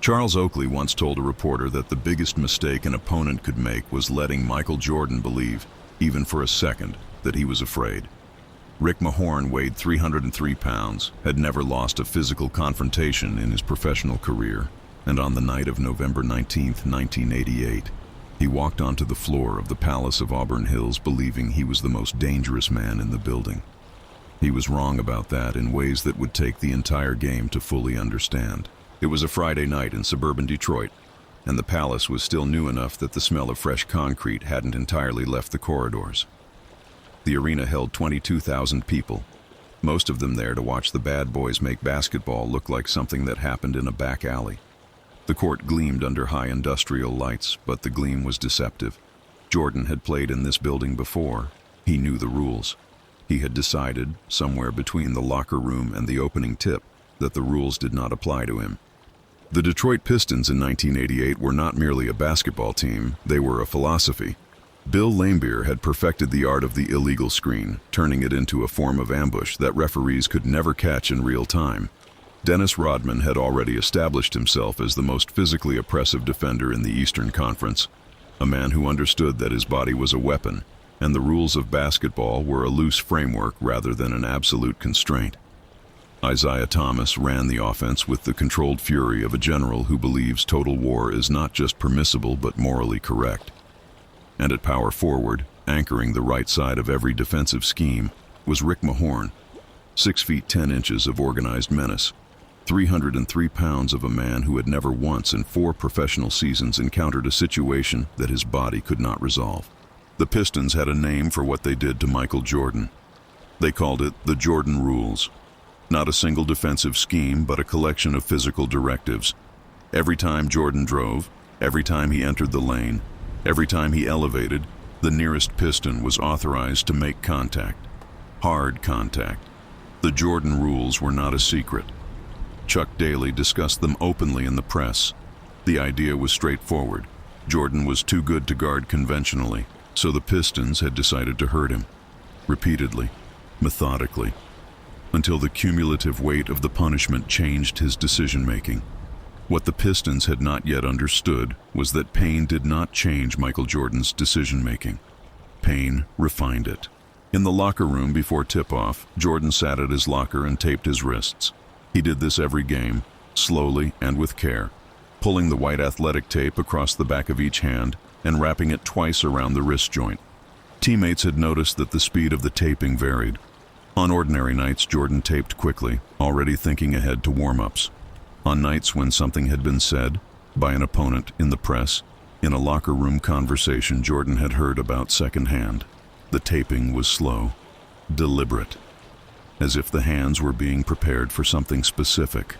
Charles Oakley once told a reporter that the biggest mistake an opponent could make was letting Michael Jordan believe, even for a second, that he was afraid. Rick Mahorn weighed 303 pounds, had never lost a physical confrontation in his professional career, and on the night of November 19, 1988, he walked onto the floor of the Palace of Auburn Hills believing he was the most dangerous man in the building. He was wrong about that in ways that would take the entire game to fully understand. It was a Friday night in suburban Detroit, and the Palace was still new enough that the smell of fresh concrete hadn't entirely left the corridors. The arena held 22,000 people, most of them there to watch the bad boys make basketball look like something that happened in a back alley. The court gleamed under high industrial lights, but the gleam was deceptive. Jordan had played in this building before. He knew the rules. He had decided, somewhere between the locker room and the opening tip, that the rules did not apply to him. The Detroit Pistons in 1988 were not merely a basketball team, they were a philosophy. Bill Laimbeer had perfected the art of the illegal screen, turning it into a form of ambush that referees could never catch in real time. Dennis Rodman had already established himself as the most physically oppressive defender in the Eastern Conference, a man who understood that his body was a weapon, and the rules of basketball were a loose framework rather than an absolute constraint. Isaiah Thomas ran the offense with the controlled fury of a general who believes total war is not just permissible but morally correct. And at power forward, anchoring the right side of every defensive scheme, was Rick Mahorn, 6 feet 10 inches of organized menace, 303 pounds of a man who had never once in 4 professional seasons encountered a situation that his body could not resolve. The Pistons had a name for what they did to Michael Jordan. They called it the Jordan Rules. Not a single defensive scheme, but a collection of physical directives. Every time Jordan drove, every time he entered the lane, every time he elevated, the nearest Piston was authorized to make contact. Hard contact. The Jordan Rules were not a secret. Chuck Daly discussed them openly in the press. The idea was straightforward. Jordan was too good to guard conventionally, so the Pistons had decided to hurt him. Repeatedly, methodically, until the cumulative weight of the punishment changed his decision-making. What the Pistons had not yet understood was that pain did not change Michael Jordan's decision-making. Pain refined it. In the locker room before tip-off, Jordan sat at his locker and taped his wrists. He did this every game, slowly and with care, pulling the white athletic tape across the back of each hand and wrapping it twice around the wrist joint. Teammates had noticed that the speed of the taping varied. On ordinary nights, Jordan taped quickly, already thinking ahead to warm-ups. On nights when something had been said, by an opponent, in the press, in a locker room conversation Jordan had heard about secondhand, the taping was slow, deliberate, as if the hands were being prepared for something specific.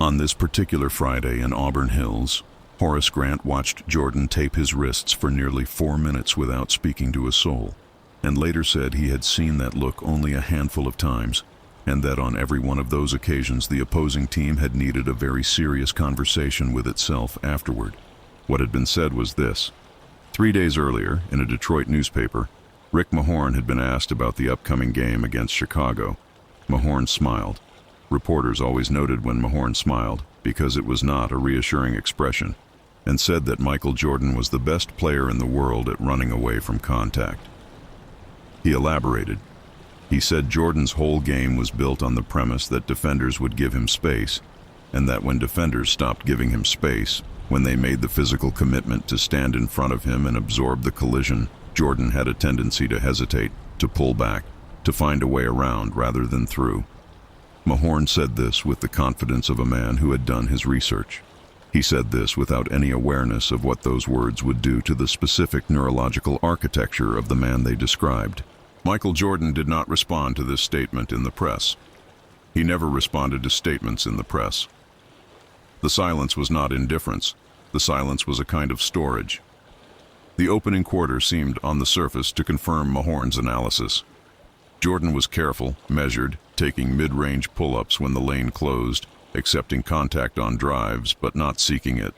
On this particular Friday in Auburn Hills, Horace Grant watched Jordan tape his wrists for nearly 4 minutes without speaking to a soul, and later said he had seen that look only a handful of times, and that on every one of those occasions the opposing team had needed a very serious conversation with itself afterward. What had been said was this. 3 days earlier, in a Detroit newspaper, Rick Mahorn had been asked about the upcoming game against Chicago. Mahorn smiled. Reporters always noted when Mahorn smiled, because it was not a reassuring expression, and said that Michael Jordan was the best player in the world at running away from contact. He elaborated. He said Jordan's whole game was built on the premise that defenders would give him space, and that when defenders stopped giving him space, when they made the physical commitment to stand in front of him and absorb the collision, Jordan had a tendency to hesitate, to pull back, to find a way around rather than through. Mahorn said this with the confidence of a man who had done his research. He said this without any awareness of what those words would do to the specific neurological architecture of the man they described. Michael Jordan did not respond to this statement in the press. He never responded to statements in the press. The silence was not indifference. The silence was a kind of storage. The opening quarter seemed, on the surface, to confirm Mahorn's analysis. Jordan was careful, measured, taking mid-range pull-ups when the lane closed, accepting contact on drives, but not seeking it.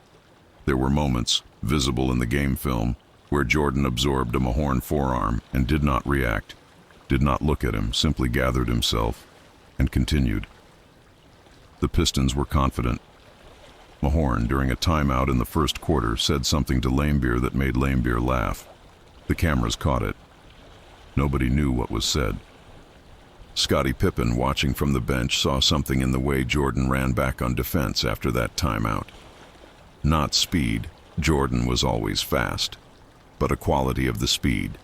There were moments, visible in the game film, where Jordan absorbed a Mahorn forearm and did not react, did not look at him, simply gathered himself, and continued. The Pistons were confident. Mahorn, during a timeout in the first quarter, said something to Laimbeer that made Laimbeer laugh. The cameras caught it. Nobody knew what was said. Scottie Pippen, watching from the bench, saw something in the way Jordan ran back on defense after that timeout. Not speed, Jordan was always fast, but a quality of the speed.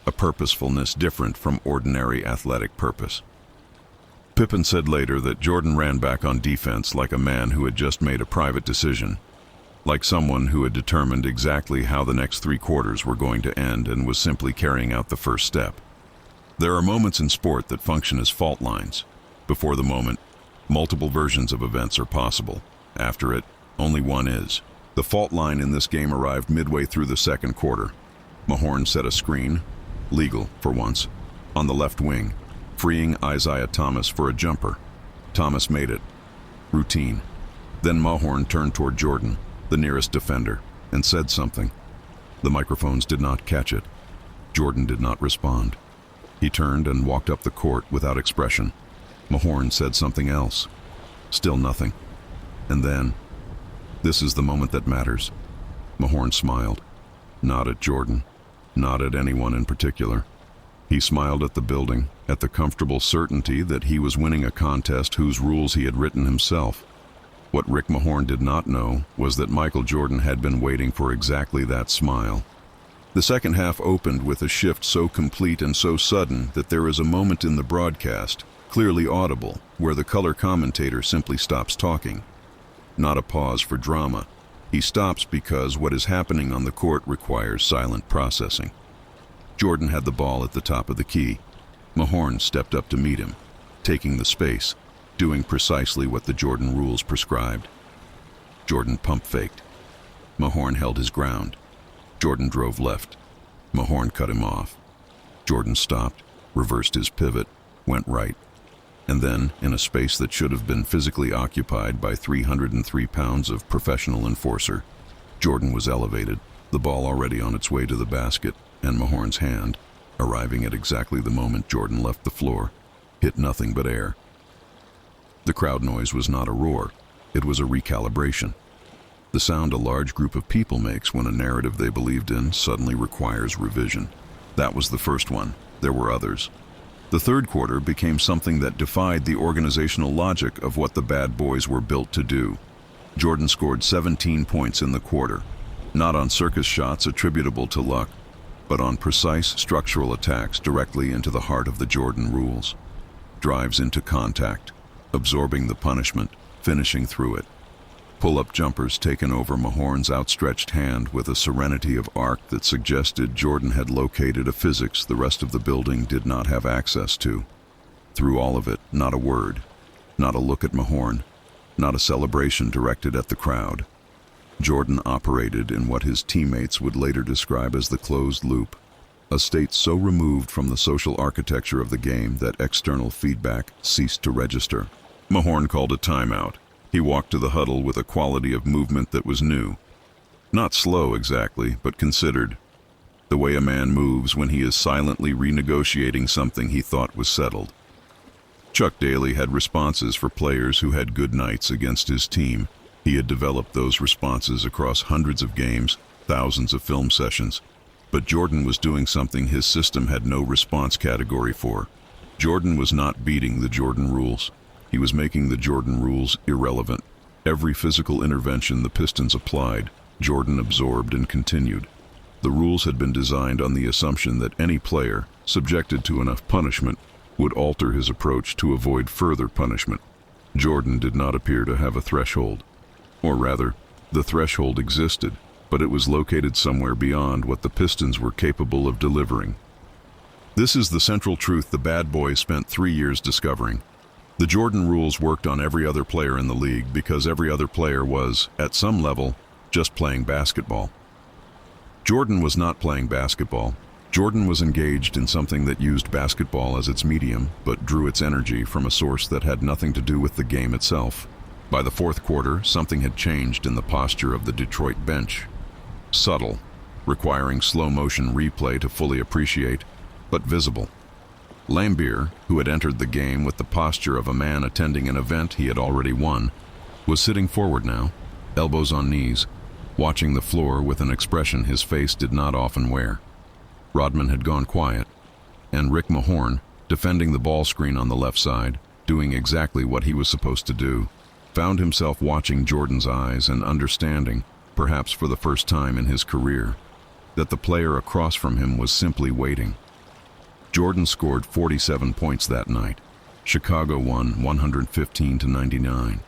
A purposefulness different from ordinary athletic purpose. Pippen said later that Jordan ran back on defense like a man who had just made a private decision, like someone who had determined exactly how the next 3 quarters were going to end and was simply carrying out the first step. There are moments in sport that function as fault lines. Before the moment, multiple versions of events are possible. After it, only one is. The fault line in this game arrived midway through the second quarter. Mahorn set a screen, legal for once, on the left wing, freeing Isaiah Thomas for a jumper. Thomas made it. Routine. Then Mahorn turned toward Jordan, the nearest defender, and said something. The microphones did not catch it. Jordan did not respond. He turned and walked up the court without expression. Mahorn said something else. Still nothing. And then, this is the moment that matters. Mahorn smiled. Not at Jordan. Not at anyone in particular. He smiled at the building, at the comfortable certainty that he was winning a contest whose rules he had written himself. What Rick Mahorn did not know was that Michael Jordan had been waiting for exactly that smile. The second half opened with a shift so complete and so sudden that there is a moment in the broadcast, clearly audible, where the color commentator simply stops talking. Not a pause for drama. He stops because what is happening on the court requires silent processing. Jordan had the ball at the top of the key. Mahorn stepped up to meet him, taking the space, doing precisely what the Jordan rules prescribed. Jordan pump faked. Mahorn held his ground. Jordan drove left. Mahorn cut him off. Jordan stopped, reversed his pivot, went right. And then, in a space that should have been physically occupied by 303 pounds of professional enforcer, Jordan was elevated, the ball already on its way to the basket, and Mahorn's hand, arriving at exactly the moment Jordan left the floor, hit nothing but air. The crowd noise was not a roar, it was a recalibration. The sound a large group of people makes when a narrative they believed in suddenly requires revision. That was the first one. There were others. The third quarter became something that defied the organizational logic of what the bad boys were built to do. Jordan scored 17 points in the quarter, not on circus shots attributable to luck, but on precise structural attacks directly into the heart of the Jordan rules. Drives into contact, absorbing the punishment, finishing through it. Pull-up jumpers taken over Mahorn's outstretched hand with a serenity of arc that suggested Jordan had located a physics the rest of the building did not have access to. Through all of it, not a word, not a look at Mahorn, not a celebration directed at the crowd. Jordan operated in what his teammates would later describe as the closed loop, a state so removed from the social architecture of the game that external feedback ceased to register. Mahorn called a timeout. He walked to the huddle with a quality of movement that was new. Not slow exactly, but considered. The way a man moves when he is silently renegotiating something he thought was settled. Chuck Daly had responses for players who had good nights against his team. He had developed those responses across hundreds of games, thousands of film sessions. But Jordan was doing something his system had no response category for. Jordan was not beating the Jordan rules. He was making the Jordan rules irrelevant. Every physical intervention the Pistons applied, Jordan absorbed and continued. The rules had been designed on the assumption that any player, subjected to enough punishment, would alter his approach to avoid further punishment. Jordan did not appear to have a threshold. Or rather, the threshold existed, but it was located somewhere beyond what the Pistons were capable of delivering. This is the central truth the bad boys spent 3 years discovering. The Jordan rules worked on every other player in the league because every other player was, at some level, just playing basketball. Jordan was not playing basketball. Jordan was engaged in something that used basketball as its medium, but drew its energy from a source that had nothing to do with the game itself. By the fourth quarter, something had changed in the posture of the Detroit bench. Subtle, requiring slow-motion replay to fully appreciate, but visible. Laimbeer, who had entered the game with the posture of a man attending an event he had already won, was sitting forward now, elbows on knees, watching the floor with an expression his face did not often wear. Rodman had gone quiet, and Rick Mahorn, defending the ball screen on the left side, doing exactly what he was supposed to do, found himself watching Jordan's eyes and understanding, perhaps for the first time in his career, that the player across from him was simply waiting. Jordan scored 47 points that night. Chicago won 115-99.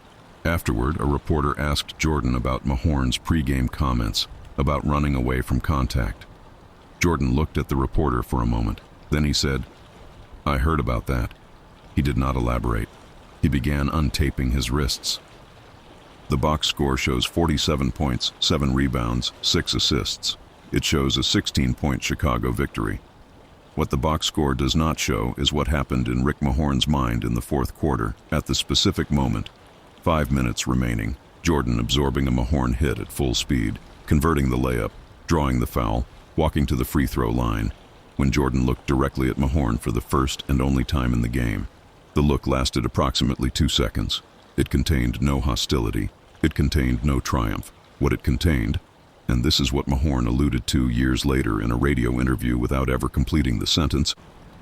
Afterward, a reporter asked Jordan about Mahorn's pregame comments about running away from contact. Jordan looked at the reporter for a moment. Then he said, "I heard about that." He did not elaborate. He began untaping his wrists. The box score shows 47 points, 7 rebounds, 6 assists. It shows a 16-point Chicago victory. What the box score does not show is what happened in Rick Mahorn's mind in the fourth quarter, at the specific moment. 5 minutes remaining, Jordan absorbing a Mahorn hit at full speed, converting the layup, drawing the foul, walking to the free throw line, when Jordan looked directly at Mahorn for the first and only time in the game. The look lasted approximately 2 seconds. It contained no hostility. It contained no triumph. What it contained, and this is what Mahorn alluded to years later in a radio interview without ever completing the sentence,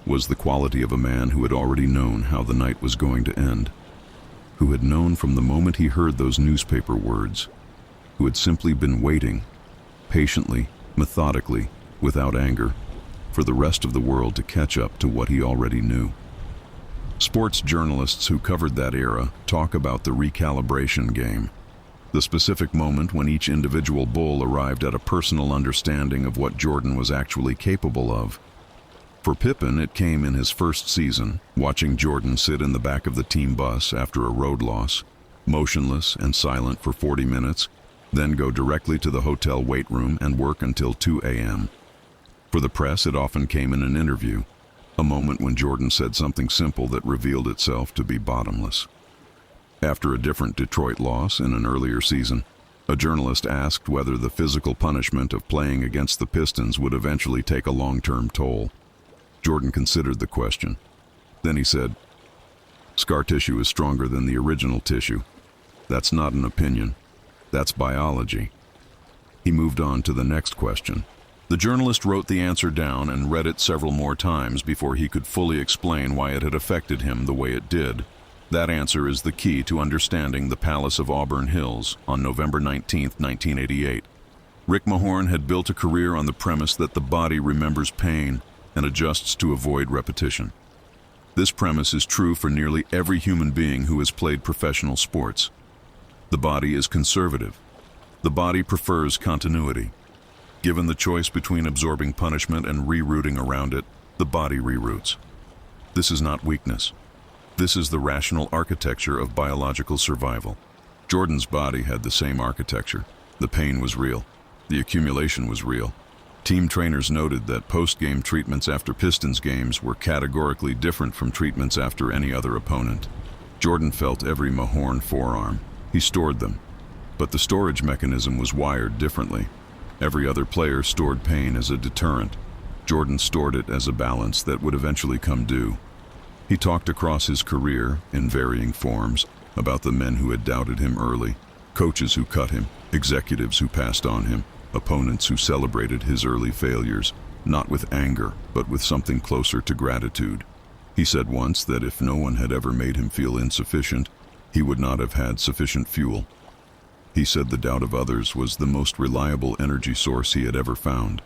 was the quality of a man who had already known how the night was going to end, who had known from the moment he heard those newspaper words, who had simply been waiting, patiently, methodically, without anger, for the rest of the world to catch up to what he already knew. Sports journalists who covered that era talk about the recalibration game, the specific moment when each individual Bull arrived at a personal understanding of what Jordan was actually capable of. For Pippen, it came in his first season, watching Jordan sit in the back of the team bus after a road loss, motionless and silent for 40 minutes, then go directly to the hotel weight room and work until 2 a.m. For the press, it often came in an interview, a moment when Jordan said something simple that revealed itself to be bottomless. After a different Detroit loss in an earlier season, a journalist asked whether the physical punishment of playing against the Pistons would eventually take a long-term toll. Jordan considered the question. Then he said, "Scar tissue is stronger than the original tissue. That's not an opinion. That's biology." He moved on to the next question. The journalist wrote the answer down and read it several more times before he could fully explain why it had affected him the way it did. That answer is the key to understanding the Palace of Auburn Hills on November 19, 1988. Rick Mahorn had built a career on the premise that the body remembers pain and adjusts to avoid repetition. This premise is true for nearly every human being who has played professional sports. The body is conservative. The body prefers continuity. Given the choice between absorbing punishment and rerouting around it, the body reroutes. This is not weakness. This is the rational architecture of biological survival. Jordan's body had the same architecture. The pain was real. The accumulation was real. Team trainers noted that post-game treatments after Pistons games were categorically different from treatments after any other opponent. Jordan felt every Mahorn forearm. He stored them. But the storage mechanism was wired differently. Every other player stored pain as a deterrent. Jordan stored it as a balance that would eventually come due. He talked across his career, in varying forms, about the men who had doubted him early, coaches who cut him, executives who passed on him, opponents who celebrated his early failures, not with anger, but with something closer to gratitude. He said once that if no one had ever made him feel insufficient, he would not have had sufficient fuel. He said the doubt of others was the most reliable energy source he had ever found.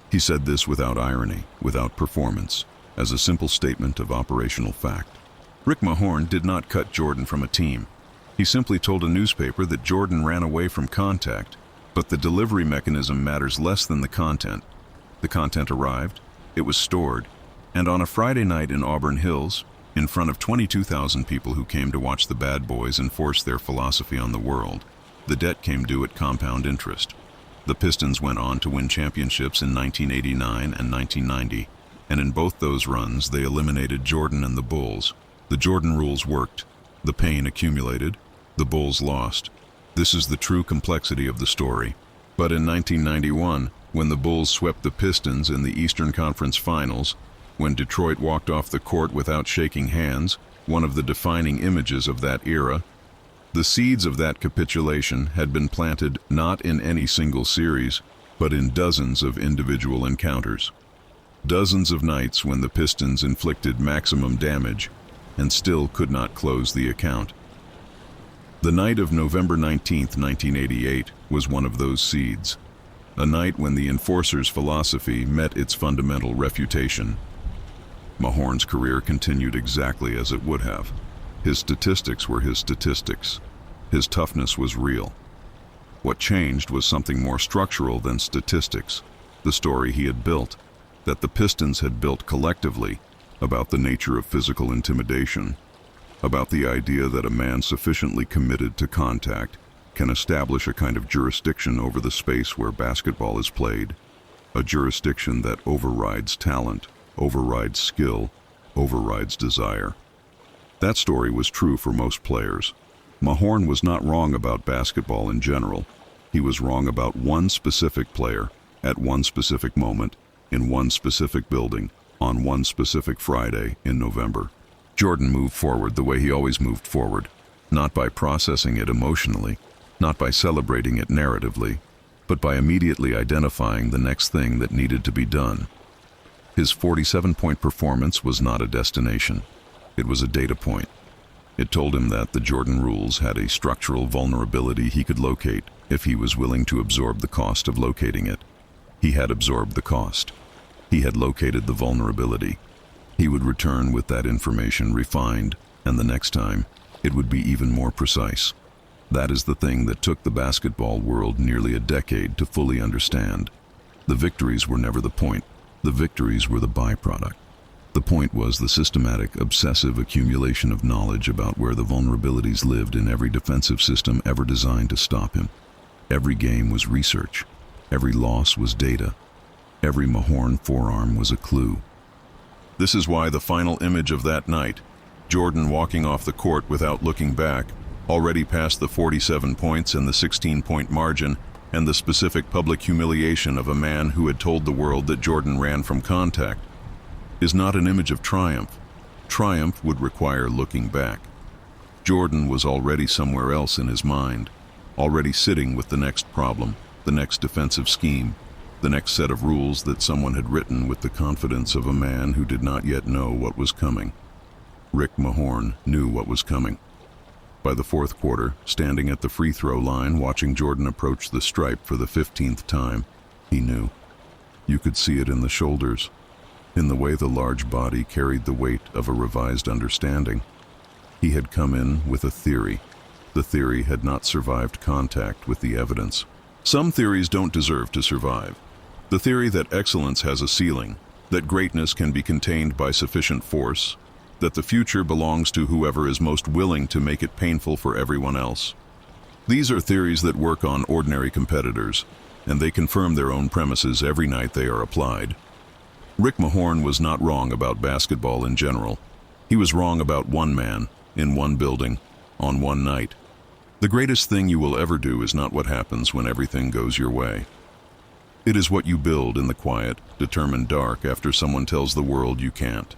He said this without irony, without performance, as a simple statement of operational fact. Rick Mahorn did not cut Jordan from a team. He simply told a newspaper that Jordan ran away from contact, but the delivery mechanism matters less than the content. The content arrived, it was stored, and on a Friday night in Auburn Hills, in front of 22,000 people who came to watch the Bad Boys enforce their philosophy on the world, the debt came due at compound interest. The Pistons went on to win championships in 1989 and 1990. And in both those runs, they eliminated Jordan and the Bulls. The Jordan rules worked. The pain accumulated. The Bulls lost. This is the true complexity of the story. But in 1991, when the Bulls swept the Pistons in the Eastern Conference Finals, when Detroit walked off the court without shaking hands, one of the defining images of that era, The seeds of that capitulation had been planted not in any single series, but in dozens of individual encounters. Dozens of nights when the Pistons inflicted maximum damage and still could not close the account. The night of November 19, 1988, was one of those seeds. A night when the enforcer's philosophy met its fundamental refutation. Mahorn's career continued exactly as it would have. His statistics were his statistics. His toughness was real. What changed was something more structural than statistics, the story he had built, that the Pistons had built collectively, about the nature of physical intimidation, about the idea that a man sufficiently committed to contact can establish a kind of jurisdiction over the space where basketball is played, a jurisdiction that overrides talent, overrides skill, overrides desire. That story was true for most players. Mahorn was not wrong about basketball in general. He was wrong about one specific player, at one specific moment, in one specific building, on one specific Friday in November. Jordan moved forward the way he always moved forward, not by processing it emotionally, not by celebrating it narratively, but by immediately identifying the next thing that needed to be done. His 47-point performance was not a destination. It was a data point. It told him that the Jordan rules had a structural vulnerability he could locate if he was willing to absorb the cost of locating it. He had absorbed the cost. He had located the vulnerability. He would return with that information refined, and the next time, it would be even more precise. That is the thing that took the basketball world nearly a decade to fully understand. The victories were never the point. The victories were the byproduct. The point was the systematic, obsessive accumulation of knowledge about where the vulnerabilities lived in every defensive system ever designed to stop him. Every game was research. Every loss was data. Every Mahorn forearm was a clue. This is why the final image of that night, Jordan walking off the court without looking back, already past the 47 points and the 16-point margin, and the specific public humiliation of a man who had told the world that Jordan ran from contact, is not an image of triumph. Triumph would require looking back. Jordan was already somewhere else in his mind, already sitting with the next problem, the next defensive scheme, the next set of rules that someone had written with the confidence of a man who did not yet know what was coming. Rick Mahorn knew what was coming. By the fourth quarter, standing at the free throw line watching Jordan approach the stripe for the 15th time, he knew. You could see it in the shoulders, in the way the large body carried the weight of a revised understanding. He had come in with a theory. The theory had not survived contact with the evidence. Some theories don't deserve to survive. The theory that excellence has a ceiling, that greatness can be contained by sufficient force, that the future belongs to whoever is most willing to make it painful for everyone else. These are theories that work on ordinary competitors, and they confirm their own premises every night they are applied. Rick Mahorn was not wrong about basketball in general. He was wrong about one man, in one building, on one night. The greatest thing you will ever do is not what happens when everything goes your way. It is what you build in the quiet, determined dark after someone tells the world you can't.